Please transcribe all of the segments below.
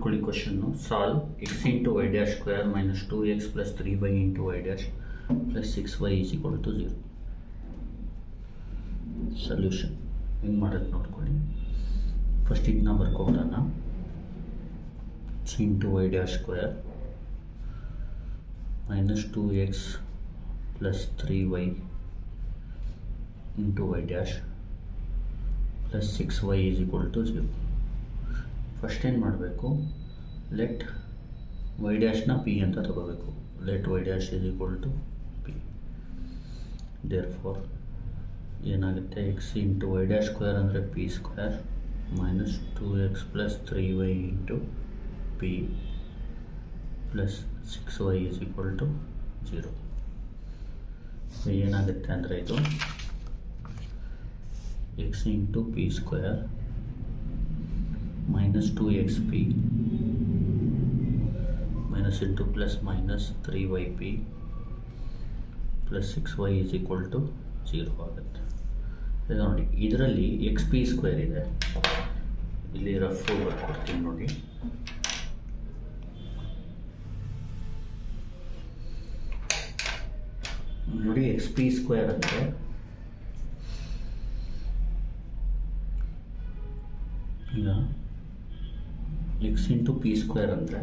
ನೋಡ್ಕೊಳ್ಳಿ question. Solve x into y dash square minus 2x plus 3y into y dash plus 6y is equal to 0. Solution ಹೆಂಗೆ ಮಾಡೋದು ನೋಡ್ಕೊಳ್ಳಿ. First ಇದನ್ನ ಬರ್ಕೊಬಿಡೋಣ. X into y dash square minus 2x plus 3y into y dash plus 6y is equal to 0. First ಏನು ಮಾಡಬೇಕು, let y ಡ್ಯಾಶ್ನ p ಅಂತ ತಗೋಬೇಕು. Let y dash is equal to p. Therefore ಏನಾಗುತ್ತೆ, x into y dash square ಅಂದರೆ p square minus 2x plus 3y into p plus 6y is equal to 0. ಏನಾಗುತ್ತೆ ಅಂದರೆ ಇದು x into p square minus 2xp minus into plus minus 3yp plus 6y is equal to 0 ಆಗುತ್ತೆ. ಈಗ ನೋಡಿ, ಇದರಲ್ಲಿ X p square ಇದೆ, ಇಲ್ಲಿ rough ಬರ್ಕೊಡ್ತೀನಿ ನೋಡಿ. ನೋಡಿ ಎಕ್ಸ್ ಪಿ ಸ್ಕ್ವೇರ್ ಅಂದರೆ ಈಗ ಎಕ್ಸ್ ಇಂಟು ಪಿ ಸ್ಕ್ವೇರ್ ಅಂದರೆ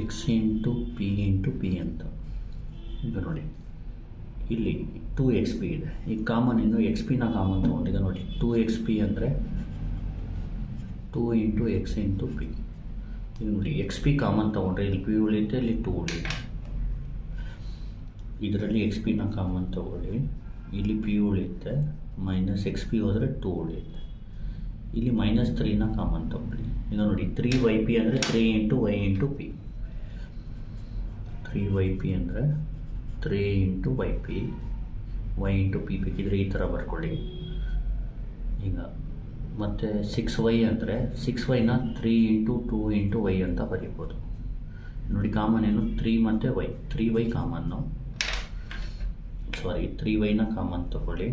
ಎಕ್ಸ್ ಇಂಟು ಪಿ ಅಂತ. ಈಗ ನೋಡಿ ಇಲ್ಲಿ 2xp ಇದೆ. ಈಗ ಕಾಮನ್ ಇನ್ನು ಎಕ್ಸ್ ಪಿನ ಕಾಮನ್ ತೊಗೊಂಡು, ಈಗ ನೋಡಿ 2xp ಅಂದರೆ 2 ಇಂಟು ಎಕ್ಸ್ ಇಂಟು ಪಿ. ಈಗ ನೋಡಿ ಎಕ್ಸ್ ಪಿ ಕಾಮನ್ ತೊಗೊಂಡ್ರೆ ಇಲ್ಲಿ ಪಿ ಉಳಿಯುತ್ತೆ, ಇಲ್ಲಿ 2 ಉಳಿಯುತ್ತೆ. ಇದರಲ್ಲಿ ಎಕ್ಸ್ ಪಿನ ಕಾಮನ್ ತೊಗೊಳ್ಳಿ, ಇಲ್ಲಿ ಪಿ ಉಳಿಯುತ್ತೆ, ಮೈನಸ್ ಎಕ್ಸ್ ಪಿ ಹೋದರೆ 2 ಉಳಿಯುತ್ತೆ. ಇಲ್ಲಿ ಮೈನಸ್ 3ನ ಕಾಮನ್ ತೊಗೊಳ್ಳಿ. ಈಗ ನೋಡಿ 3yp ಅಂದರೆ 3 into Y into P. 3yp ಅಂದರೆ 3 into y p, y into p ಬೇಕಿದ್ರೆ ಈ ಥರ ಬರ್ಕೊಳ್ಳಿ. ಈಗ ಮತ್ತು 6y ಅಂದರೆ 6yನ 3 ಇಂಟು 2 ಇಂಟು ವೈ ಅಂತ ಬರೀಬೋದು. ನೋಡಿ ಕಾಮನ್ ಏನು, 3 ಮತ್ತು ವೈ, 3y ಕಾಮನ್ನು, ಸಾರಿ 3yನ ಕಾಮನ್ ತೊಗೊಳ್ಳಿ.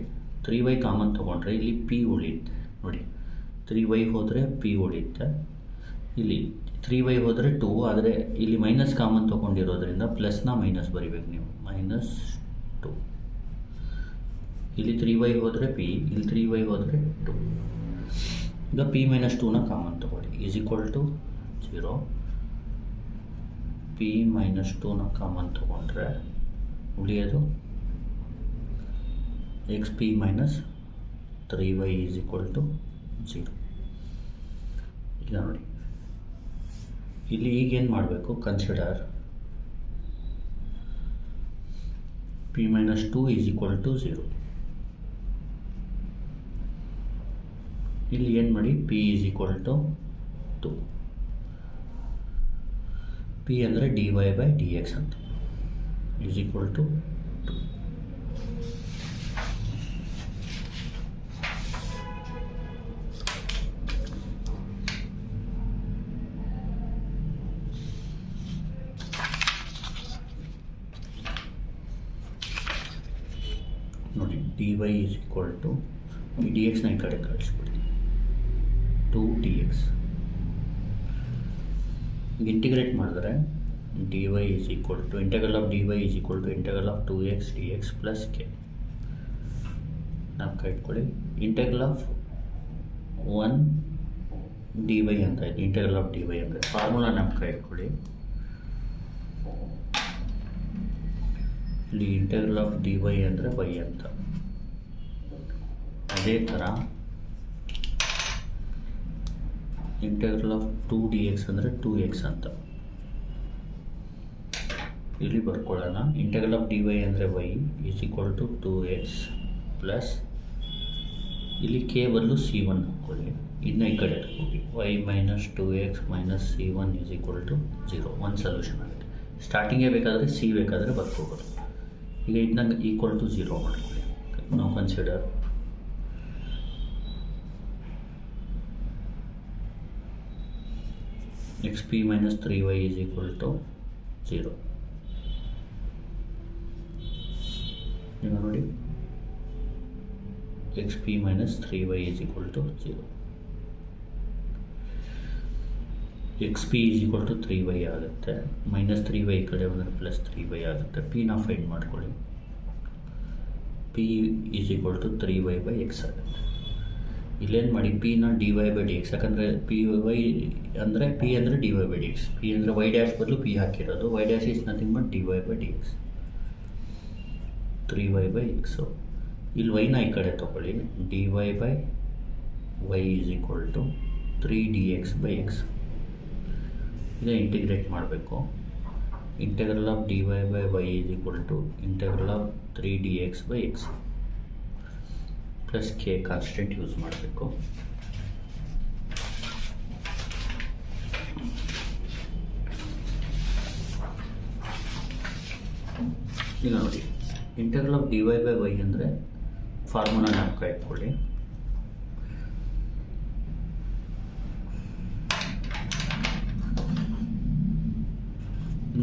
3y ಕಾಮನ್ ತೊಗೊಂಡ್ರೆ ಇಲ್ಲಿ ಪಿ ಉಳಿಯುತ್ತೆ. ನೋಡಿ 3y ಹೋದರೆ ಪಿ ಉಳಿಯುತ್ತೆ, ಇಲ್ಲಿ 3y ಹೋದರೆ 2, ಆದರೆ ಇಲ್ಲಿ ಮೈನಸ್ ಕಾಮನ್ ತೊಗೊಂಡಿರೋದ್ರಿಂದ ಪ್ಲಸ್ನ ಮೈನಸ್ ಬರಿಬೇಕು ನೀವು, ಮೈನಸ್ 2. ಇಲ್ಲಿ 3y ಹೋದರೆ ಪಿ, ಇಲ್ಲಿ 3y ಹೋದರೆ 2. ಈಗ ಪಿ ಮೈನಸ್ 2ನ ಕಾಮನ್ ತೊಗೊಳ್ಳಿ, is equal to 0. P minus 2ನ ಕಾಮನ್ ತೊಗೊಂಡ್ರೆ ಉಳಿಯೋದು x p minus 3y is equal to 0. ಈಗ ನೋಡಿ ಇಲ್ಲಿ ಈಗೇನು ಮಾಡಬೇಕು, consider p minus 2 is equal to 0. ಇಲ್ಲಿ ಏನು ಮಾಡಿ, p is equal to 2. P ಅಂದರೆ dy ಬೈ ಡಿ ಎಕ್ಸ್ ಅಂತ, ಈಸ್ ಈಕ್ವಲ್ ಟು 2. ನೋಡಿ dy is equal to d ಎಕ್ಸ್ನ ಈ ಕಡೆ ಕಳಿಸ್ಬಿಡಿ, 2dx. ಇಂಟಿಗ್ರೇಟ್ ಮಾಡಿದ್ರೆ dy is equal to integral of dy is equal to integral of 2x dx plus k. ಜ್ಞಾಪಕ ಇಟ್ಕೊಳ್ಳಿ, ಇಂಟೆಗ್ರಲ್ ಆಫ್ 1 dy ಅಂತ ಇದೆ, ಇಂಟೆಗ್ರಲ್ ಆಫ್ dy ಅಂದರೆ ಫಾರ್ಮುಲಾ ಜ್ಞಾಪಕ ಇಟ್ಕೊಳ್ಳಿ. ಇಲ್ಲಿ ಇಂಟೆಗ್ರಲ್ ಆಫ್ dy ಅಂದರೆ y ಅಂತ. ಅದೇ ಥರ ಇಂಟೆಗ್ರಲ್ ಆಫ್ 2dx ಅಂದರೆ 2x ಅಂತ ಇಲ್ಲಿ ಬರ್ಕೊಳ್ಳೋಣ. ಇಂಟೆಗ್ರಲ್ ಆಫ್ dy ಅಂದರೆ y is equal to 2x plus ಇಲ್ಲಿ ಕೆ ಬದಲು c1 ಹಾಕ್ಕೊಳ್ಳಿ, ಇದನ್ನ ಈ ಕಡೆ ಹೋಗಿ y minus 2x minus c1 is equal to 0. ಒಂದು ಸೊಲ್ಯೂಷನ್ ಆಗುತ್ತೆ. ಸ್ಟಾರ್ಟಿಂಗೇ ಬೇಕಾದರೆ ಸಿ ಬೇಕಾದರೆ ಬರ್ಕೋಬೋದು. ಈಗ ಇದನ್ನ ಈಕ್ವಲ್ ಟು 0 ಮಾಡ್ಕೊಳ್ಳಿ. ನಾವು consider x p minus 3y is equal to 0. ಈಗ ನೋಡಿ x p minus 3y is equal to 0. X p is equal to 3y ಆಗುತ್ತೆ, ಮೈನಸ್ 3y ಈ ಕಡೆ ಬಂದರೆ ಪ್ಲಸ್ 3y ಆಗುತ್ತೆ. ಪಿನ ಫೈಂಡ್ ಮಾಡ್ಕೊಳ್ಳಿ. P is equal to 3y by x ಆಗುತ್ತೆ. ಇಲ್ಲೇನು ಮಾಡಿ, ಪಿನ d y by d x, ಯಾಕಂದರೆ ಪಿ ವೈ ಅಂದರೆ ಪಿ ಅಂದರೆ d y by d x, p ಅಂದರೆ ವೈ ಡ್ಯಾಶ್ ಬದಲು ಪಿ ಹಾಕಿರೋದು. Y dash is nothing but d y by d x, 3y by x. ಇಲ್ಲಿ ವೈನ ಈ ಕಡೆ ತೊಗೊಳ್ಳಿ, d y by y is equal to 3dx by x. ಈಗ integrate ಮಾಡಬೇಕು. Integral of d y by y is equal to integral of 3dx by x plus k constant use ಮಾಡಬೇಕು. ಈಗ ನೋಡಿ, integral of d y by y ಅಂದರೆ formula ಜ್ಞಾಪಕ ಇಟ್ಕೊಳ್ಳಿ.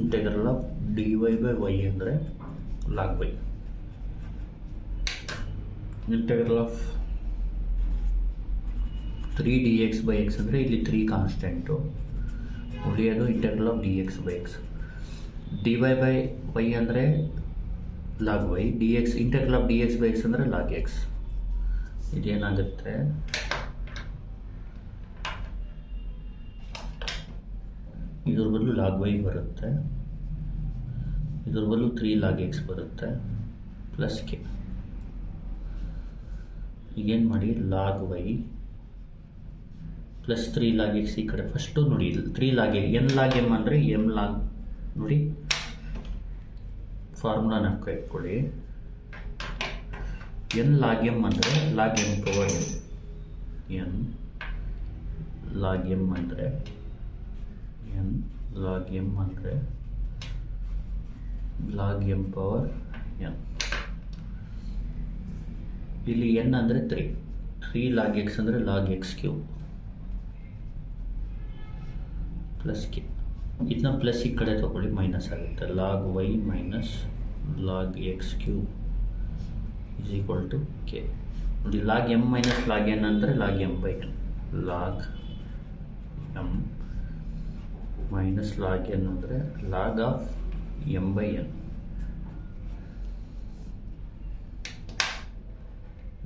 Integral of d y by y ಅಂದರೆ log y. Integral of 3dx by x ಅಂದರೆ ಇಲ್ಲಿ 3 constant, ಉಳಿಯೋದು integral of d x by x. D y by y ಅಂದರೆ log y, d x integral of d x by x ಅಂದರೆ log x. ಇದೇನಾಗುತ್ತೆ, ಇದ್ರ ಬದಲು log y ಬರುತ್ತೆ, ಇದ್ರ ಬದಲು 3 ಲಾಗ್ ಎಕ್ಸ್ ಬರುತ್ತೆ ಪ್ಲಸ್ ಕೆ. ಈಗೇನು ಮಾಡಿ, log y plus 3 log x ಈ ಕಡೆ ಫಸ್ಟು ನೋಡಿ, 3 ಲಾಗ್ ಎನ್ ಲಾಗ್ ಎಮ್ ಅಂದರೆ ಎಮ್ ಲಾಗ್, ನೋಡಿ ಫಾರ್ಮುಲಾ ನಾಲ್ಕು ಇಟ್ಕೊಳ್ಳಿ. ಎನ್ ಲಾಗ್ ಎಮ್ ಅಂದರೆ log m power m, n log m ಅಂದರೆ ಎನ್ ಲಾಗ್ ಎಮ್ ಅಂದರೆ ಲಾಗ್ ಎಮ್ ಪವರ್ ಎನ್. ಇಲ್ಲಿ ಎನ್ ಅಂದರೆ 3 ಲಾಗ್ ಎಕ್ಸ್ ಅಂದರೆ log x cube plus k. ಇದನ್ನ ಪ್ಲಸ್ ಈ ಕಡೆ ತೊಗೊಳ್ಳಿ, ಮೈನಸ್ ಆಗುತ್ತೆ. Log y minus log x cube is equal to k. ನೋಡಿ, log m minus log n ಅಂದರೆ log m by n, log m minus log n ಅಂದರೆ log of m by n.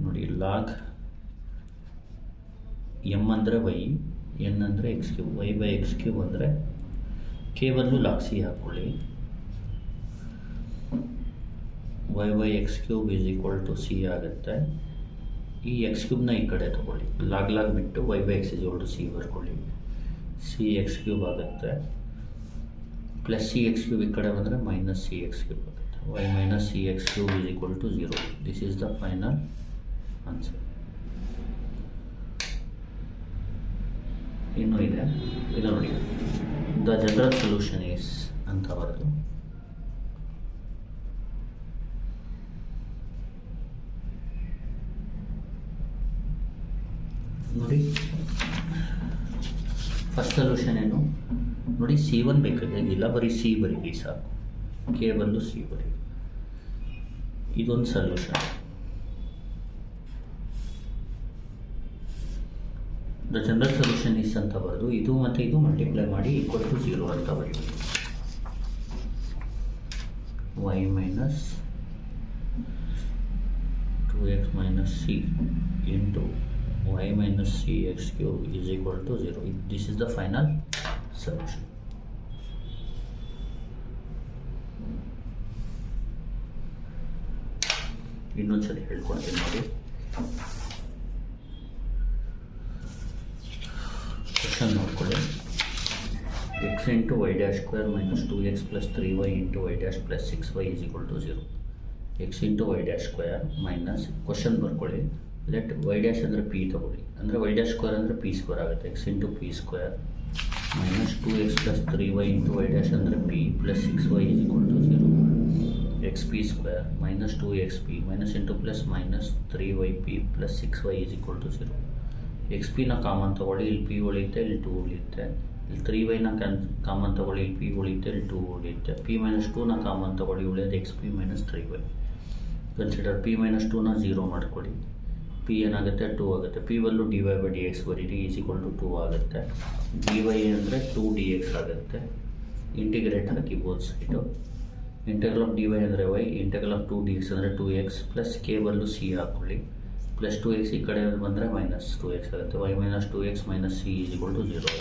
ನೋಡಿ, log m ಅಂದರೆ y, n ಅಂದರೆ x cube, y by x cube ಅಂದರೆ k ಬದಲು log c ಹಾಕ್ಕೊಳ್ಳಿ. Y by x cube is equal to c ಆಗುತ್ತೆ. ಈ x ಕ್ಯೂಬ್ನ ಈ ಕಡೆ ತೊಗೊಳ್ಳಿ, ಲಾಗ್ ಲಾಗ್ ಬಿಟ್ಟು y by x is equal to c ಬರ್ಕೊಳ್ಳಿ. ಸಿ ಎಕ್ಸ್ ಕ್ಯೂಬ್ ಆಗುತ್ತೆ ಪ್ಲಸ್ ಸಿ ಎಕ್ಸ್ ಕ್ಯೂಬ್ ಈ ಕಡೆ ಬಂದರೆ ಮೈನಸ್ ಸಿ ಎಕ್ಸ್ ಕ್ಯೂಬ್ ಆಗುತ್ತೆ. Y minus c x cube is equal to 0. This is the final answer. ಇನ್ನೂ ಇದೆ, ಇದು ನೋಡಿ, ದ ಜನರಲ್ ಸೊಲ್ಯೂಷನ್ ಈಸ್ ಅಂತ ಬರೆದು ನೋಡಿ. ಫಸ್ಟ್ ಸೊಲ್ಯೂಷನ್ ಏನು ನೋಡಿ, C1 ಬೇಕಾಗಿಲ್ಲ, ಬರೀ ಸಿ ಬರೀ ಸಾಕು, ಕೆ ಬಂದು ಸಿ ಬರೀ. ಇದೊಂದು solution. The general solution is ಅಂತ ಬರೆದು ಇದು ಮತ್ತು ಇದು ಮಲ್ಟಿಪ್ಲೈ ಮಾಡಿ ಈಕ್ವಲ್ ಟು 0 ಅಂತ ಬರೀಬೇಕು. Y minus 2x minus c into y minus cx cube is equal to 0. This is the final solution. ಇನ್ನೊಂದ್ಸರಿ ಹೇಳ್ಕೊಡ್ತೀನಿ ನೋಡಿ. ಕ್ವಶನ್ ನೋಡ್ಕೊಳ್ಳಿ. x into y dash square minus 2x plus 3y into y dash plus 6y is equal to 0. x into y dash square minus question ಬರ್ಕೊಳ್ಳಿ. Let y dash ಅಂದರೆ p ತೊಗೊಳ್ಳಿ, ಅಂದರೆ y dash square ಅಂದರೆ p square ಆಗುತ್ತೆ. X into p square minus 2x plus 3y into y dash ಅಂದರೆ p plus 6y is equal to 0. X p square minus 2xp minus into plus minus 3yp plus 6y is equal to 0. X ಪಿನ common ತೊಗೊಳ್ಳಿ, ಇಲ್ಲಿ P ಉಳಿಯುತ್ತೆ, ಇಲ್ಲಿ 2 ಉಳಿಯುತ್ತೆ. ಇಲ್ಲಿ 3y common ತಗೊಳ್ಳಿ, ಇಲ್ಲಿ p ಉಳಿಯುತ್ತೆ, ಇಲ್ಲಿ 2 ಉಳಿಯುತ್ತೆ. p ಮೈನಸ್ 2ನ ಕಾಮನ್ ತಗೊಳ್ಳಿ, ಉಳಿಯೋದು xp minus 3y. Consider p minus 2ನ 0 ಮಾಡ್ಕೊಳ್ಳಿ, p ಏನಾಗುತ್ತೆ 2 ಆಗುತ್ತೆ. p ಬಲ್ಲು dy ಬೈ dx ಬರೀರಿ, ಈಸ್ ಈಕ್ವಲ್ ಟು 2 ಆಗುತ್ತೆ. dy ಅಂದರೆ 2 dx ಆಗುತ್ತೆ. ಇಂಟಿಗ್ರೇಟ್ ಹಾಕಿ both side. Integral of dy ಅಂದರೆ y, ಇಂಟೆಗ್ರಲ್ ಆಫ್ 2dx ಅಂದರೆ 2x ಪ್ಲಸ್ k ಬಲ್ಲು c ಹಾಕ್ಕೊಳ್ಳಿ. ಪ್ಲಸ್ 2x ಈ ಕಡೆ ಬಂದರೆ ಮೈನಸ್ 2x ಆಗುತ್ತೆ. y minus 2x minus c is equal to 0.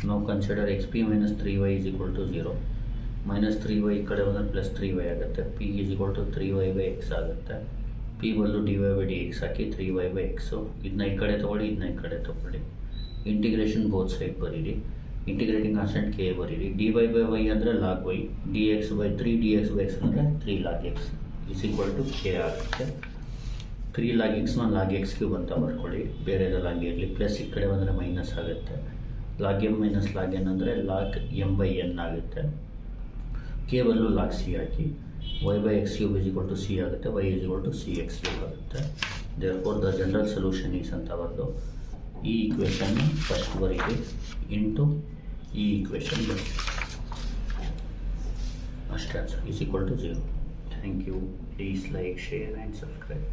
ನಾವು consider xp minus 3y is equal to 0. Minus 3y ಈ ಕಡೆ ಬಂದರೆ ಪ್ಲಸ್ 3y ಆಗುತ್ತೆ. p is equal to 3y by x ಆಗುತ್ತೆ. p ಬಲ್ಲು dy ಬೈ dx ಹಾಕಿ 3y by x. ಇದನ್ನ ಈ ಕಡೆ ತೊಗೊಳ್ಳಿ, ಇದನ್ನ ಈ ಕಡೆ ತೊಗೊಳ್ಳಿ. ಇಂಟಿಗ್ರೇಷನ್ ಬೋತ್ ಸೈಡ್ ಬರೀರಿ. ಇಂಟಿಗ್ರೇಟಿಂಗ್ ಕಾನ್ಸ್ಟೆಂಟ್ k ಬರೀರಿ. dy ಬೈ y ಅಂದರೆ log y, dx by 3dx by x ಅಂದರೆ 3 log x is equal to k ಆಗುತ್ತೆ. 3 ಲಾಗ್ ಎಕ್ಸ್ನ ಲಾಗ್ ಎಕ್ಸ್ ಕ್ಯೂಬ್ ಅಂತ ಬರ್ಕೊಳ್ಳಿ, ಬೇರೆದಲ್ಲಾಗಿ ಇರಲಿ. ಪ್ಲಸ್ ಈ ಕಡೆ ಬಂದರೆ ಮೈನಸ್ ಆಗುತ್ತೆ. Log m minus log n ಅಂದರೆ ಲಾಗ್ ಎಮ್ ಬೈ ಎನ್ ಆಗುತ್ತೆ. ಕೆ ಬಲ್ಲು ಲಾಗ್ ಸಿ ಹಾಕಿ, y by x cube is equal to c ಆಗುತ್ತೆ. Y is equal to c x cube ಆಗುತ್ತೆ. Therefore the general solution is ಅಂತ ಬರೆದು ಈ equation first ಬರೀರಿ, ಇಂಟು ಈ ಈಕ್ವೇಷನ್ ಬರೀರಿ. ಅಷ್ಟೇ answer, is equal to 0. Thank you. Please like, share and subscribe.